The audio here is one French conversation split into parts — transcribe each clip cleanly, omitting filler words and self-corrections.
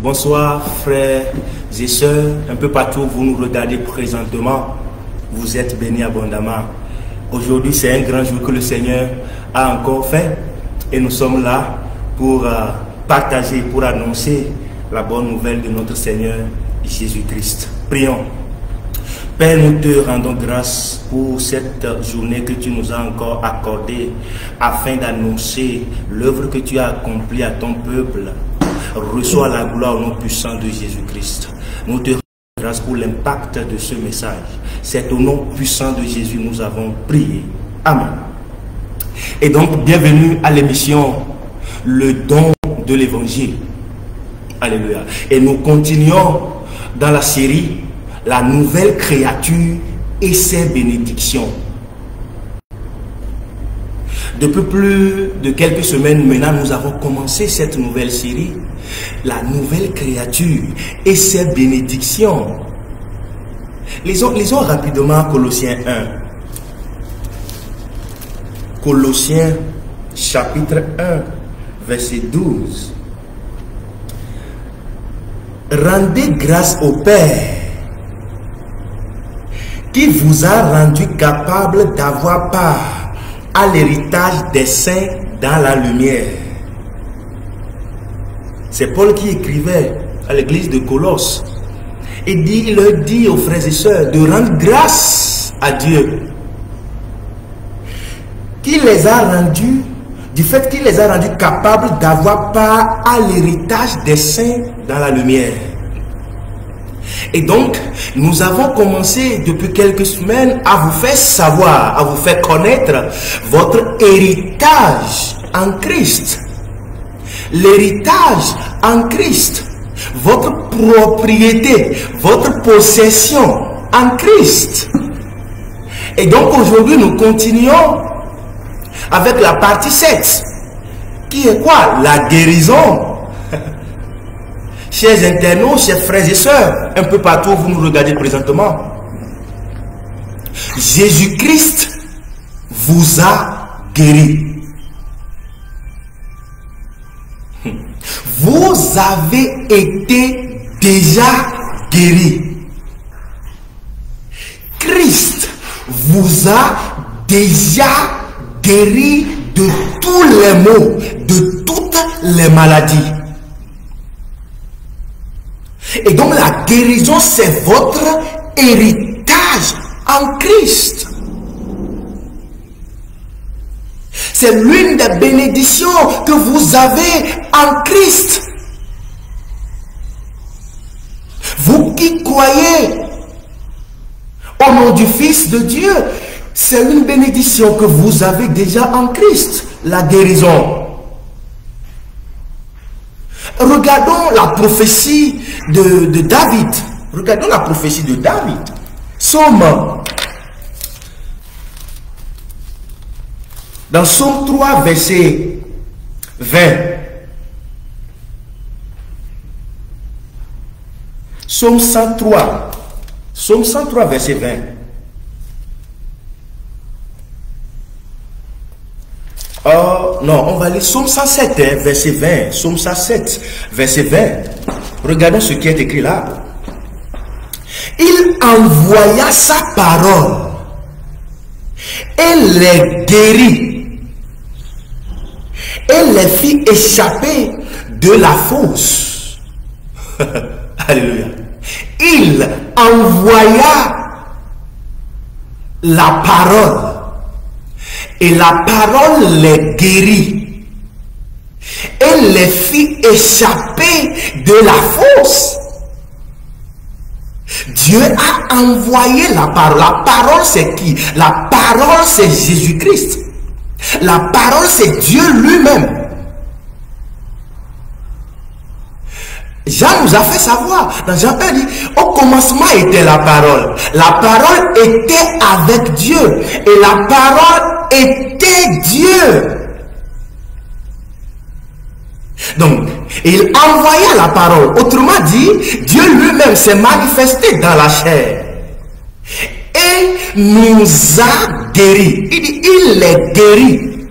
Bonsoir frères et sœurs, un peu partout où vous nous regardez présentement, vous êtes bénis abondamment. Aujourd'hui c'est un grand jour que le Seigneur a encore fait et nous sommes là pour partager, pour annoncer la bonne nouvelle de notre Seigneur Jésus-Christ. Prions. Père, nous te rendons grâce pour cette journée que tu nous as encore accordée afin d'annoncer l'œuvre que tu as accomplie à ton peuple. Reçois la gloire au nom puissant de Jésus-Christ. Nous te rendons grâce pour l'impact de ce message. C'est au nom puissant de Jésus que nous avons prié. Amen. Et donc, bienvenue à l'émission Le don de l'évangile. Alléluia. Et nous continuons dans la série La nouvelle créature et ses bénédictions. Depuis plus de quelques semaines maintenant, nous avons commencé cette nouvelle série, La nouvelle créature et ses bénédictions. Lisons rapidement Colossiens 1. Colossiens chapitre 1, verset 12. Rendez grâce au Père qui vous a rendu capable d'avoir part à l'héritage des saints dans la lumière. C'est Paul qui écrivait à l'église de Colosse. Il leur dit aux frères et sœurs de rendre grâce à Dieu qui les a rendus, du fait qu'il les a rendus capables d'avoir part à l'héritage des saints dans la lumière. Et donc, nous avons commencé depuis quelques semaines à vous faire savoir, à vous faire connaître votre héritage en Christ. L'héritage en Christ, votre propriété, votre possession en Christ. Et donc aujourd'hui, nous continuons avec la partie 7, qui est quoi? La guérison. Chers internautes, chers frères et sœurs, un peu partout où vous nous regardez présentement, Jésus-Christ vous a guéri. Vous avez été déjà guéri. Christ vous a déjà guéri de tous les maux, de toutes les maladies. Et donc la guérison, c'est votre héritage en Christ. C'est l'une des bénédictions que vous avez en Christ. Vous qui croyez au nom du Fils de Dieu, c'est une bénédiction que vous avez déjà en Christ, la guérison. Regardons la prophétie de David. Regardons la prophétie de David. Dans Psaume 3, verset 20. Psaume 103. Psaume 103, verset 20. Oh, non, on va lire Psaume 107, verset 20. Psaume 107, verset 20. Regardons ce qui est écrit là. Il envoya sa parole et les guérit et les fit échapper de la fosse. Alléluia. Il envoya la parole et la parole les guérit et les fit échapper de la fosse. Dieu a envoyé la parole. La parole, c'est qui? La parole, c'est Jésus-Christ. La parole, c'est Dieu lui-même. Jean nous a fait savoir, dans Jean 1, dit, au commencement était la parole. La parole était avec Dieu. Et la parole était Dieu. Donc, il envoya la parole. Autrement dit, Dieu lui-même s'est manifesté dans la chair. Et nous a guéris. Il dit, il les guérit.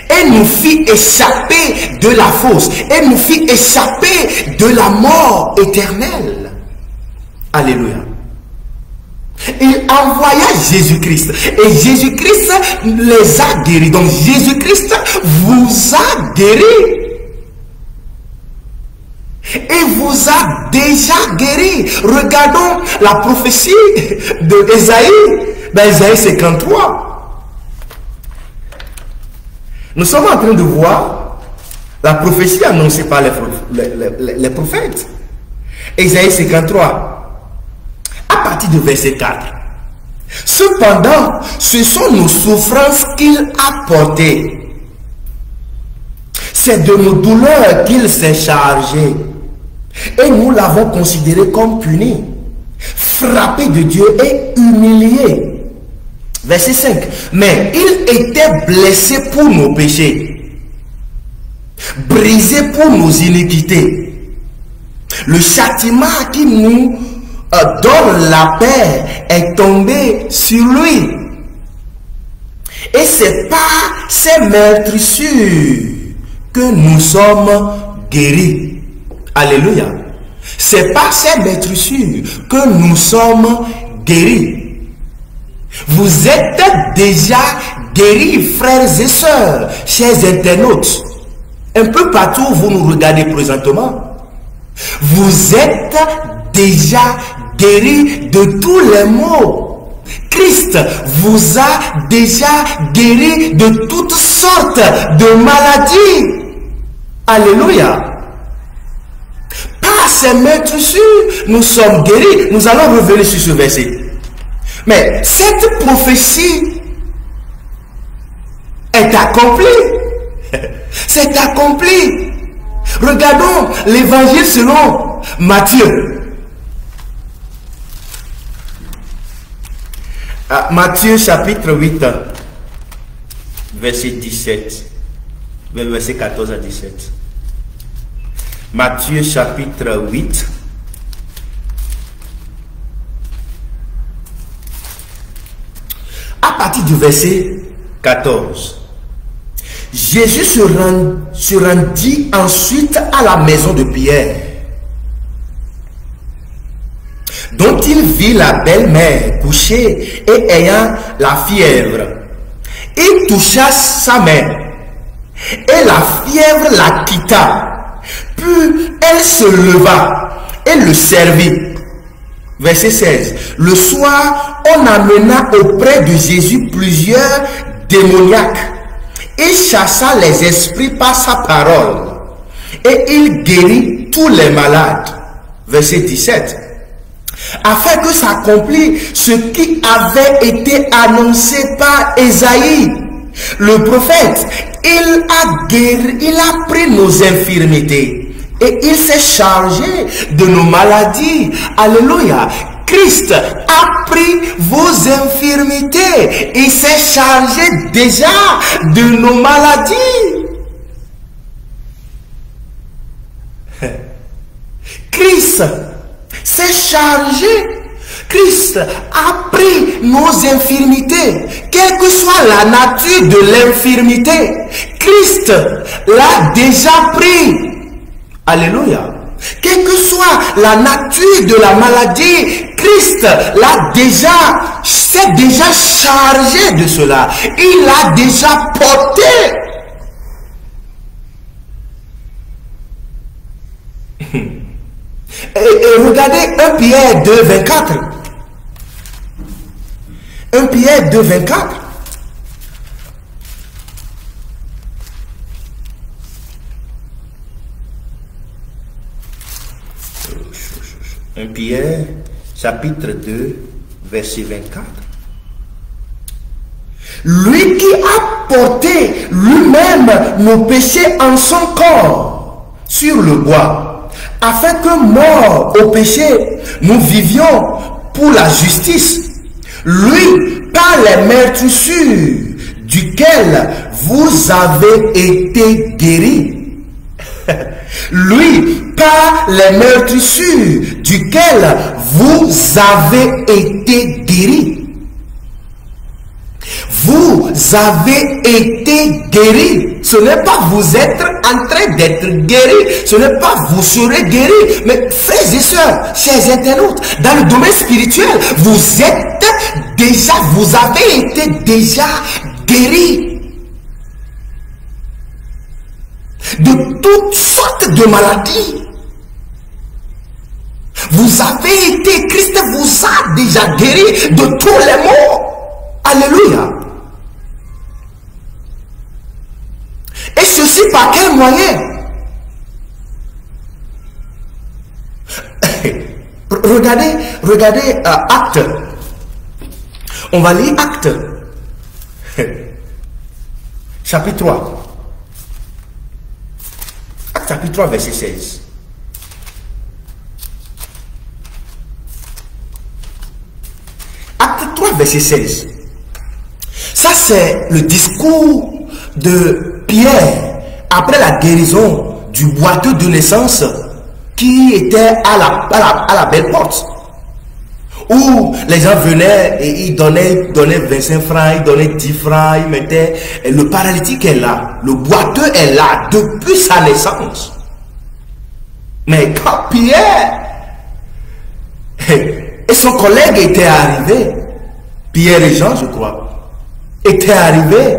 et nous fit échapper de la fosse, et nous fit échapper de la mort éternelle. Alléluia. Il envoya Jésus-Christ, et Jésus-Christ les a guéris. Donc Jésus-Christ vous a guéris. Et vous a déjà guéri. Regardons la prophétie de Ésaïe. Dans Ésaïe 53. Nous sommes en train de voir la prophétie annoncée par les prophètes. Ésaïe 53. À partir du verset 4. Cependant, ce sont nos souffrances qu'il a portées. C'est de nos douleurs qu'il s'est chargé. Et nous l'avons considéré comme puni, frappé de Dieu et humilié. Verset 5. Mais il était blessé pour nos péchés, brisé pour nos iniquités. Le châtiment qui nous donne la paix est tombé sur lui. Et c'est par ses meurtrissures que nous sommes guéris. Alléluia. C'est par ces meurtrissures que nous sommes guéris. Vous êtes déjà guéris, frères et sœurs, chers internautes. Un peu partout où vous nous regardez présentement. Vous êtes déjà guéris de tous les maux. Christ vous a déjà guéri de toutes sortes de maladies. Alléluia. Par ces meurtrissures, nous sommes guéris. Nous allons revenir sur ce verset. Mais cette prophétie est accomplie. C'est accompli. Regardons l'évangile selon Matthieu. Matthieu chapitre 8, verset 17. Verset 14 à 17. Matthieu chapitre 8. À partir du verset 14. Jésus se rendit ensuite à la maison de Pierre, dont il vit la belle-mère couchée et ayant la fièvre. Il toucha sa main, et la fièvre la quitta. Puis elle se leva et le servit. Verset 16. Le soir, on amena auprès de Jésus plusieurs démoniaques et chassa les esprits par sa parole. Et il guérit tous les malades. Verset 17. Afin que s'accomplisse ce qui avait été annoncé par Ésaïe, le prophète. Il a pris nos infirmités et il s'est chargé de nos maladies. Alléluia. Christ a pris vos infirmités. Il s'est chargé déjà de nos maladies. Christ s'est chargé. Christ a pris nos infirmités, quelle que soit la nature de l'infirmité. Christ l'a déjà pris. Alléluia. Quelle que soit la nature de la maladie, Christ s'est déjà chargé de cela. Il l'a déjà porté. Et regardez 1 Pierre 2, 24. 1 Pierre 2, 24. Un Pierre, chapitre 2, verset 24. Lui qui a porté lui-même nos péchés en son corps sur le bois, afin que, morts au péché, nous vivions pour la justice. Lui, par les meurtrissures duquel vous avez été guéris. Lui, par les meurtrissures duquel vous avez été guéris. vous avez été guéris. Ce n'est pas vous êtes en train d'être guéris. Ce n'est pas vous serez guéris. Mais frères et sœurs, chers internautes, dans le domaine spirituel, vous êtes déjà, vous avez été déjà guéris de toutes sortes de maladies. Vous avez été, Christ vous a déjà guéri de tous les maux. Alléluia. Et ceci par quel moyen? Regardez Actes. On va lire Actes. Chapitre 3. Actes chapitre 3, verset 16. Acte 3, verset 16. Ça, c'est le discours de Pierre après la guérison du boiteux de naissance qui était à la belle porte. Où les gens venaient et ils donnaient 25 francs, ils donnaient 10 francs, ils mettaient. Et le paralytique est là, le boiteux est là depuis sa naissance. Mais quand Pierre et son collègue étaient arrivés, Pierre et Jean, je crois, étaient arrivés,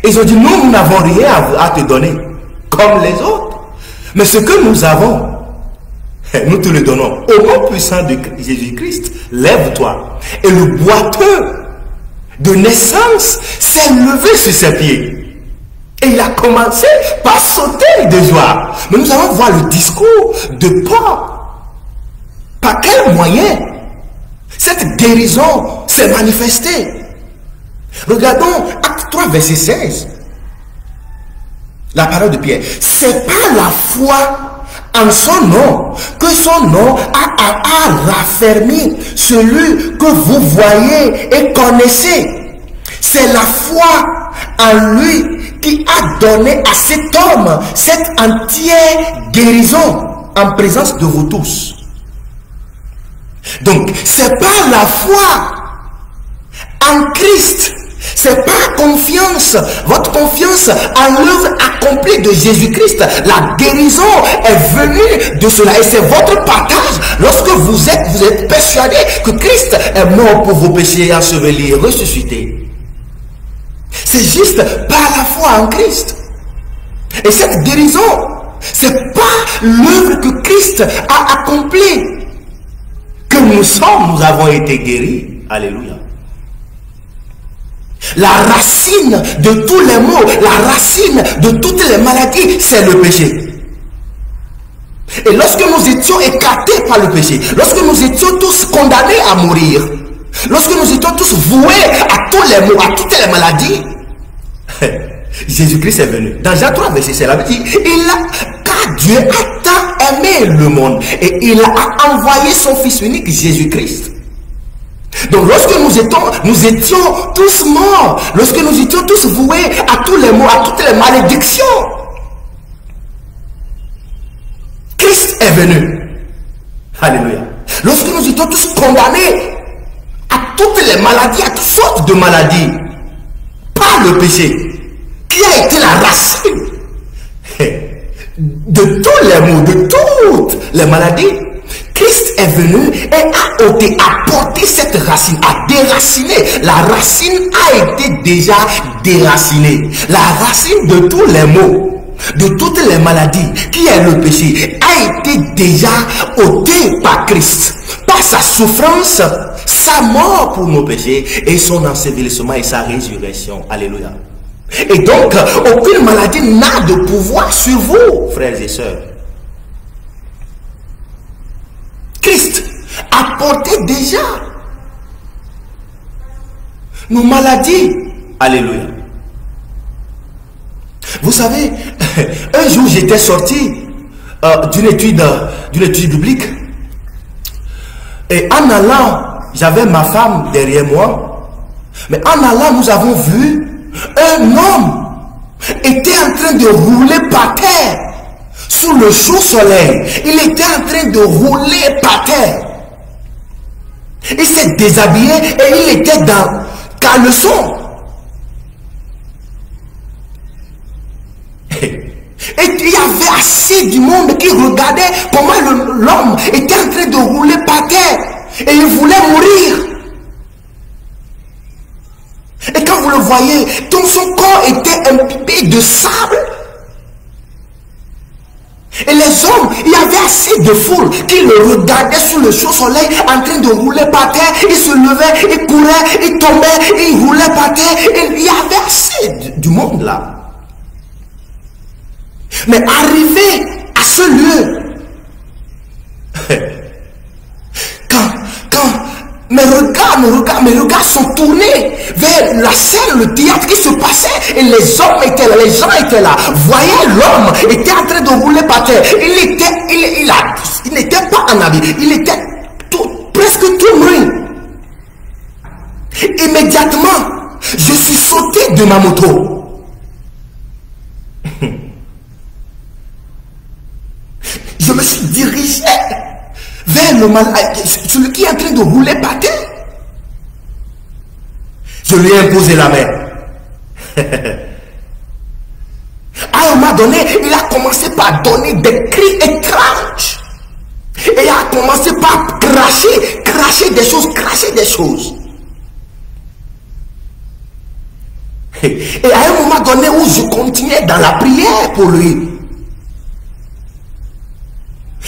ils ont dit, nous n'avons rien à te donner, comme les autres. Mais ce que nous avons, nous te le donnons. Au nom puissant de Jésus-Christ, lève-toi. Et le boiteux de naissance s'est levé sur ses pieds. Et il a commencé par sauter de joie. Mais nous allons voir le discours de Paul. Par quel moyen cette guérison s'est manifestée? Regardons Acte 3, verset 16. La parole de Pierre. C'est par la foi en son nom que son nom a raffermi celui que vous voyez et connaissez. C'est la foi en lui qui a donné à cet homme cette entière guérison en présence de vous tous. Donc, c'est par la foi en Christ. C'est par confiance, votre confiance en l'œuvre accomplie de Jésus-Christ. La guérison est venue de cela et c'est votre partage lorsque vous êtes persuadé que Christ est mort pour vos péchés, enseveli, ressuscité. C'est juste par la foi en Christ. Et cette guérison, c'est pas l'œuvre que Christ a accomplie que nous avons été guéris. Alléluia. La racine de tous les maux, la racine de toutes les maladies, c'est le péché. Et lorsque nous étions écartés par le péché, lorsque nous étions tous condamnés à mourir, lorsque nous étions tous voués à tous les maux, à toutes les maladies, Jésus-Christ est venu. Dans Jean 3, verset 7, il dit, car Dieu a tant aimé le monde et il a envoyé son Fils unique, Jésus-Christ. Donc lorsque nous étions tous morts, lorsque nous étions tous voués à tous les maux, à toutes les malédictions, Christ est venu. Alléluia. Lorsque nous étions tous condamnés à toutes les maladies, à toutes sortes de maladies, par le péché, qui a été la racine de tous les maux, de toutes les maladies, Christ est venu et a ôté, a porté cette racine, a déraciné. La racine a été déjà déracinée. La racine de tous les maux, de toutes les maladies, qui est le péché, a été déjà ôtée par Christ. Par sa souffrance, sa mort pour nos péchés et son ensevelissement et sa résurrection. Alléluia. Et donc, aucune maladie n'a de pouvoir sur vous, frères et sœurs. Christ a porté déjà nos maladies. Alléluia. Vous savez, un jour j'étais sorti d'une étude biblique et en allant, j'avais ma femme derrière moi, mais en allant, nous avons vu un homme était en train de rouler par terre sous le chaud soleil. Il était en train de rouler par terre. Il s'est déshabillé et il était dans caleçon. avait assez du monde qui regardait comment l'homme était en train de rouler par terre. Et il voulait mourir. Et quand vous le voyez, tout son corps était imbibé de sable. Et les hommes, il y avait assez de foule qui le regardaient sous le chaud soleil en train de rouler par terre. Il se levait, il courait, il tombait, il roulait par terre. Et il y avait assez du monde là. Mais arrivé à ce lieu, quand mes regards sont tournés vers la scène, le théâtre qui se passait, et les hommes étaient là, les gens étaient là, voyaient l'homme était en train de rouler par terre. Il n'était pas en habit, il était presque tout nu. Immédiatement, je suis sauté de ma moto. Je me suis dirigé vers le malade, celui qui est en train de rouler par terre. Je lui ai imposé la main. À un moment donné, il a commencé par donner des cris étranges. Et il a commencé par cracher des choses. Et à un moment donné où je continuais dans la prière pour lui,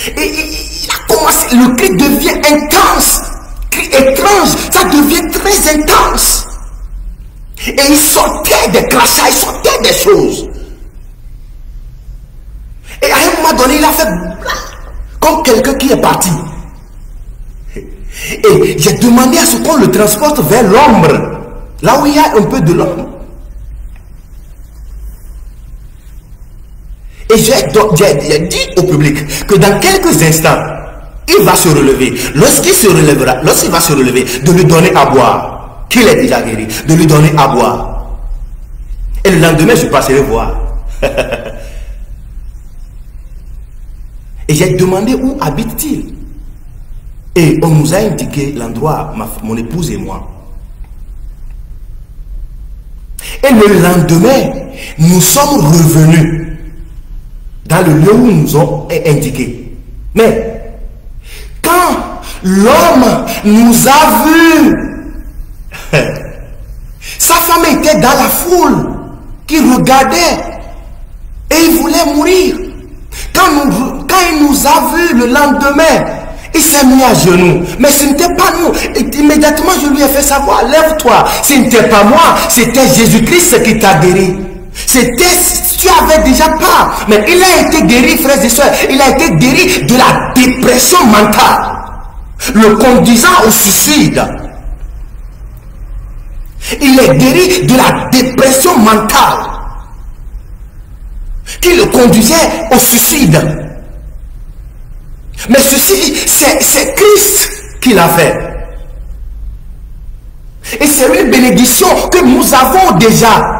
et il a commencé, le cri devient intense, cri étrange, ça devient très intense. Et il sortait des crachats, il sortait des choses. Et à un moment donné, il a fait comme quelqu'un qui est parti. Et j'ai demandé à ce qu'on le transporte vers l'ombre, là où il y a un peu de l'ombre. Et j'ai dit au public que dans quelques instants, il va se relever. Lorsqu'il va se relever, de lui donner à boire, qu'il est déjà guéri, de lui donner à boire. Et le lendemain, je passerai voir. Et j'ai demandé où habite-t-il. Et on nous a indiqué l'endroit, mon épouse et moi. Et le lendemain, nous sommes revenus dans le lieu où nous ont indiqué. Mais quand l'homme nous a vus, sa femme était dans la foule qui regardait et il voulait mourir. Quand il nous a vus le lendemain, il s'est mis à genoux. Mais ce n'était pas nous. Et immédiatement, je lui ai fait savoir, lève-toi. Ce n'était pas moi, c'était Jésus-Christ qui t'a guéri. Tu avais déjà peur, mais il a été guéri, frères et sœurs. Il a été guéri de la dépression mentale, le conduisant au suicide. Il est guéri de la dépression mentale qui le conduisait au suicide. Mais ceci, c'est Christ qui l'a fait. Et c'est une bénédiction que nous avons déjà.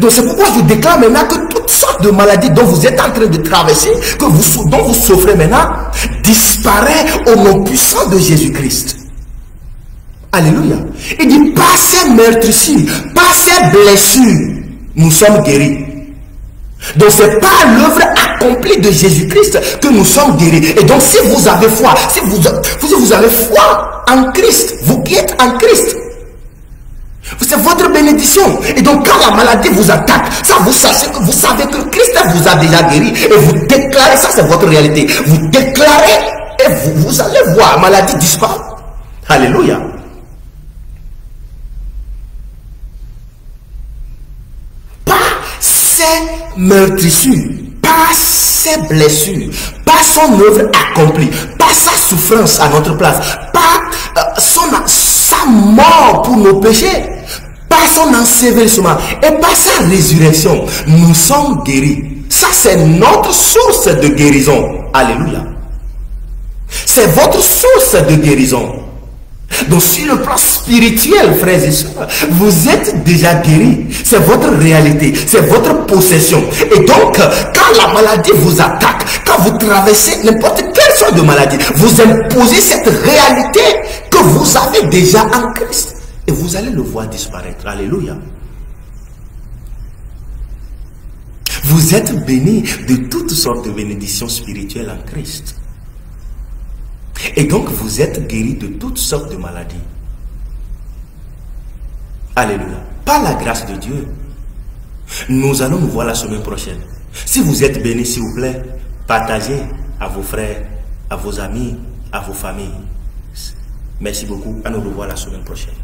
Donc c'est pourquoi je déclare maintenant que toutes sortes de maladies dont vous êtes en train de traverser, dont vous souffrez maintenant, disparaît au nom puissant de Jésus-Christ. Alléluia. Il dit, par ces meurtrissures, par ces blessures, nous sommes guéris. Donc c'est par l'œuvre accomplie de Jésus-Christ que nous sommes guéris. Et donc si vous avez foi, si vous avez foi en Christ, vous qui êtes en Christ, c'est votre bénédiction. Et donc quand la maladie vous attaque, ça vous savez que Christ vous a déjà guéri. Et vous déclarez, ça c'est votre réalité. Vous déclarez et vous allez voir, la maladie disparaît. Alléluia. Par ses meurtrissures, par ses blessures, par son œuvre accomplie, par sa souffrance à notre place, par sa mort pour nos péchés, par son ensevelissement et par sa résurrection, nous sommes guéris. Ça, c'est notre source de guérison. Alléluia. C'est votre source de guérison. Donc, sur le plan spirituel, frères et sœurs, vous êtes déjà guéris. C'est votre réalité, c'est votre possession. Et donc, quand la maladie vous attaque, quand vous traversez n'importe quelle sorte de maladie, vous imposez cette réalité que vous avez déjà en Christ. Et vous allez le voir disparaître. Alléluia. Vous êtes bénis de toutes sortes de bénédictions spirituelles en Christ. Et donc vous êtes guéris de toutes sortes de maladies. Alléluia. Par la grâce de Dieu, nous allons nous voir la semaine prochaine. Si vous êtes bénis, s'il vous plaît, partagez à vos frères, à vos amis, à vos familles. Merci beaucoup. À nous revoir la semaine prochaine.